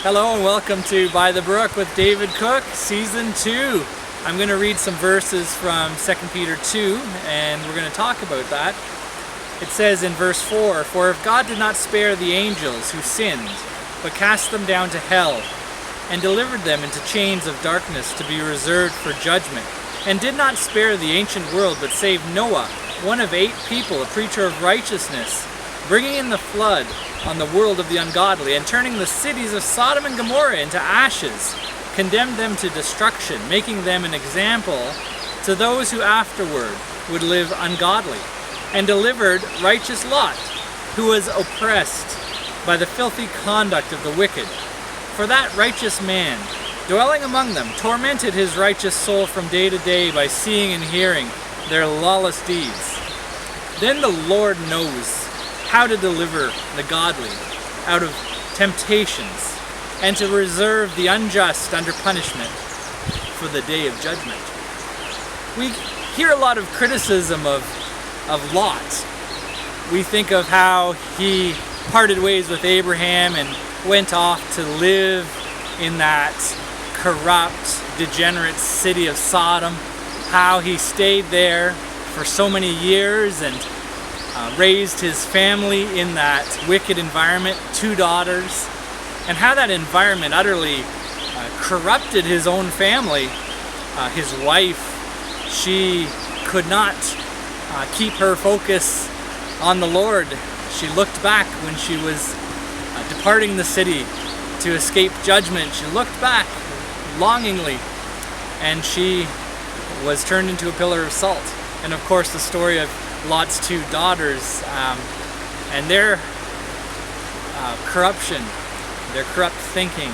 Hello and welcome to By the Brook with David Cooke, Season 2. I'm going to read some verses from 2 Peter 2, and we're going to talk about that. It says in verse 4, "For if God did not spare the angels who sinned, but cast them down to hell, and delivered them into chains of darkness to be reserved for judgment, and did not spare the ancient world, but saved Noah, one of 8 people, a preacher of righteousness, bringing in the flood on the world of the ungodly, and turning the cities of Sodom and Gomorrah into ashes, condemned them to destruction, making them an example to those who afterward would live ungodly, and delivered righteous Lot, who was oppressed by the filthy conduct of the wicked. For that righteous man, dwelling among them, tormented his righteous soul from day to day by seeing and hearing their lawless deeds. Then the Lord knows how to deliver the godly out of temptations, and to reserve the unjust under punishment for the day of judgment." We hear a lot of criticism of Lot. We think of how he parted ways with Abraham and went off to live in that corrupt, degenerate city of Sodom, how he stayed there for so many years and raised his family in that wicked environment, 2 daughters, and how that environment utterly corrupted his own family. His wife, she could not keep her focus on the Lord. She looked back when she was departing the city to escape judgment. She looked back longingly, and she was turned into a pillar of salt. And of course the story of Lot's 2 daughters and their corruption, their corrupt thinking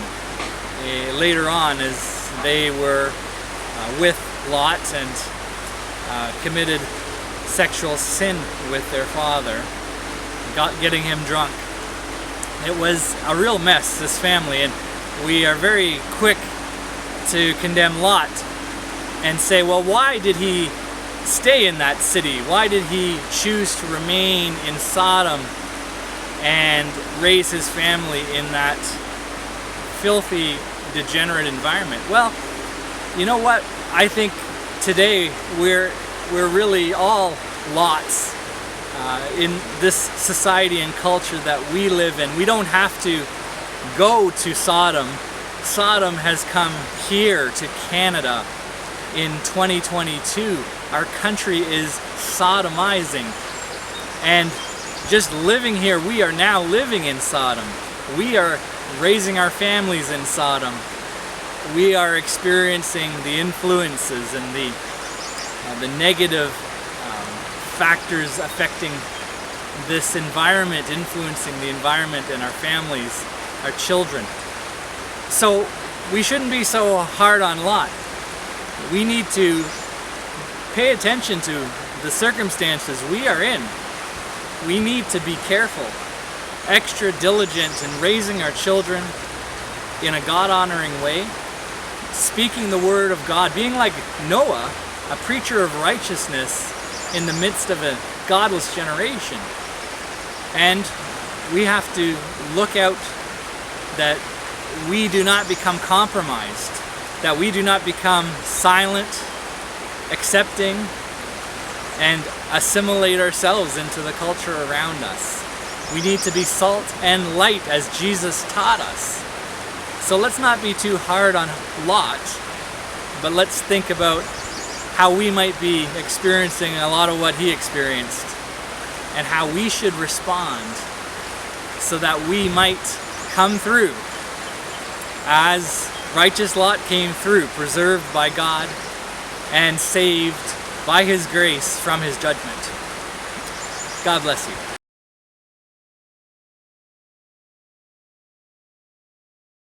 later on as they were with Lot and committed sexual sin with their father, getting him drunk. It was a real mess, this family, and we are very quick to condemn Lot and say, well, why did he stay in that city? Why did he choose to remain in Sodom and raise his family in that filthy, degenerate environment? Well, you know what? I think today we're really all Lots in this society and culture that we live in. We don't have to go to Sodom. Sodom has come here to Canada in 2022. Our country is sodomizing, and just living here, we are now living in Sodom. We are raising our families in Sodom. We are experiencing the influences and the negative factors affecting this environment, influencing the environment and our families, our children. So we shouldn't be so hard on Lot. We need to pay attention to the circumstances we are in. We need to be careful, extra diligent in raising our children in a God-honoring way, speaking the word of God, being like Noah, a preacher of righteousness in the midst of a godless generation. And we have to look out that we do not become compromised, that we do not become silent, accepting, and assimilate ourselves into the culture around us. We need to be salt and light as Jesus taught us. So let's not be too hard on Lot, but let's think about how we might be experiencing a lot of what he experienced and how we should respond so that we might come through as righteous Lot came through, preserved by God and saved by his grace from his judgment. God bless you.